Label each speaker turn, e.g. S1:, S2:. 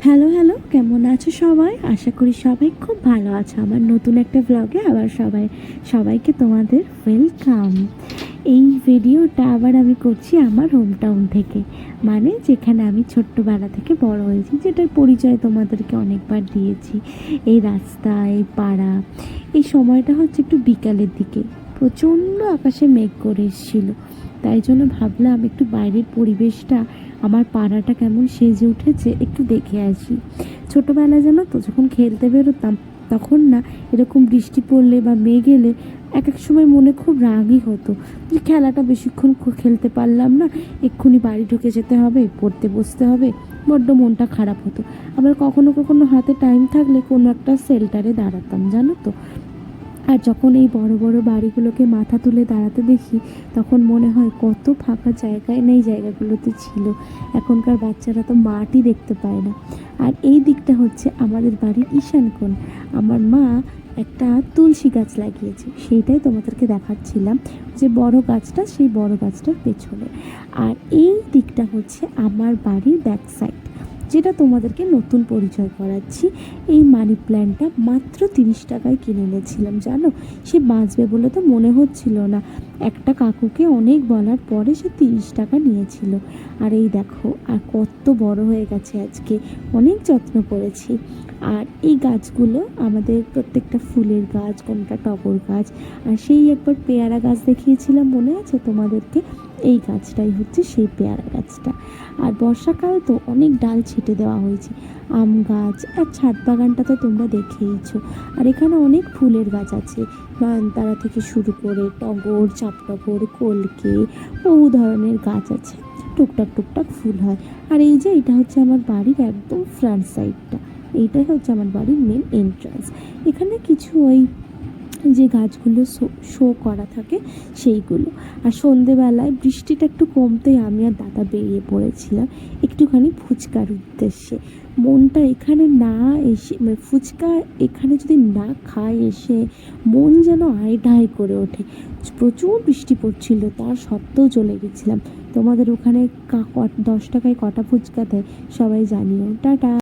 S1: Hello hello, কেমন আছো সবাই? আশা করি সবাই খুব ভালো আছো। আমার নতুন একটা ব্লগে আবার সবাইকে তোমাদের ওয়েলকাম। এই ভিডিওটা আবার আমি করছি আমার হোম টাউন থেকে, মানে যেখানে আমি ছোট্টবেলা থেকে বড় হয়েছি, যেটার পরিচয় তোমাদেরকে অনেকবার দিয়েছি। এই রাস্তা, এই পাড়া, এই সময়টা হচ্ছে একটু বিকালের দিকে, প্রচণ্ড আকাশে মেঘ করে এসেছিলো। তাই জন্য ভাবলাম একটু বাইরের পরিবেশটা, আমার পাড়াটা কেমন সেজে উঠেছে একটু দেখে আসি। ছোটোবেলায় জানো তো, যখন খেলতে বেরোতাম তখন না এরকম বৃষ্টি পড়লে বা মেঘ এলে এক এক সময় মনে খুব রাগই হতো যে খেলাটা বেশিক্ষণ খেলতে পারলাম না, এক্ষুনি বাড়ি ঢুকে যেতে হবে, পড়তে বসতে হবে। বড্ড মনটা খারাপ হতো। আবার কখনো কখনো হাতে টাইম থাকলে কোনো একটা শেল্টারে দাঁড়াতাম, জানো তো। আর যখন এই বড় বড় বাড়িগুলোকে মাথা তুলে দাঁড়াতে দেখি, তখন মনে হয় কত ফাঁকা জায়গায় না এই জায়গাগুলোতে ছিল। এখনকার বাচ্চারা তো মাঠই দেখতে পায় না। আর এই দিকটা হচ্ছে আমাদের বাড়ির ঈশান কোণ। আমার মা একটা তুলসী গাছ লাগিয়েছে, সেইটাই তোমাদেরকে দেখাচ্ছিলাম, যে বড় গাছটা, সেই বড় গাছটার পেছনে। আর এই দিকটা হচ্ছে আমার বাড়ির ব্যাক সাইড, যেটা তোমাদেরকে নতুন পরিচয় করাচ্ছি। এই মানি প্ল্যান্টটা মাত্র 30 টাকায় কিনে এনেছিলাম, জানো। সে বাঁচবে বলে তো মনে হচ্ছিল না। একটা কাকুকে অনেক বলার পরে সে 30 টাকা নিয়েছিল। আর এই দেখো, আর কত বড় হয়ে গেছে আজকে, অনেক যত্ন করেছি। আর এই গাছগুলো আমাদের প্রত্যেকটা ফুলের গাছ, কোনটা টগর গাছ। আর সেই একবার পেয়ারা গাছ দেখিয়েছিলাম, মনে আছে তোমাদেরকে? এই গাছটাই হচ্ছে সেই পেয়ারা গাছটা। আর বর্ষাকাল তো অনেক ডাল ছেটে দেওয়া হয়েছে। আম গাছ, আর ছাদ বাগানটা তো তোমরা দেখেইছো। আর এখানে অনেক ফুলের গাছ আছে, নয়নতারা থেকে শুরু করে টগর, চাপটগর, কলকে, বহু ধরনের গাছ আছে। টুকটাক টুকটাক ফুল হয়। আর এই যে এটা হচ্ছে আমার বাড়ির একদম ফ্রন্ট সাইডটা, এইটাই হচ্ছে আমার বাড়ির মেন এন্ট্রান্স। এখানে কিছু ওই যে গাছগুলো শো করা থাকে সেইগুলো। আর সন্ধেবেলায় বৃষ্টিটা একটু কমতেই আমি আর দাদা বেরিয়ে পড়েছিলাম একটুখানি ফুচকার উদ্দেশ্যে। মনটা এখানে না এসে, মানে ফুচকা এখানে যদি না খায় এসে, মন যেন আইঢাই করে ওঠে। প্রচুর বৃষ্টি পড়ছিল, তার সত্ত্বেও চলে গেছিলাম। তোমাদের ওখানে 10 টাকায় কটা ফুচকা দেয় সবাই জানিও। টাটা।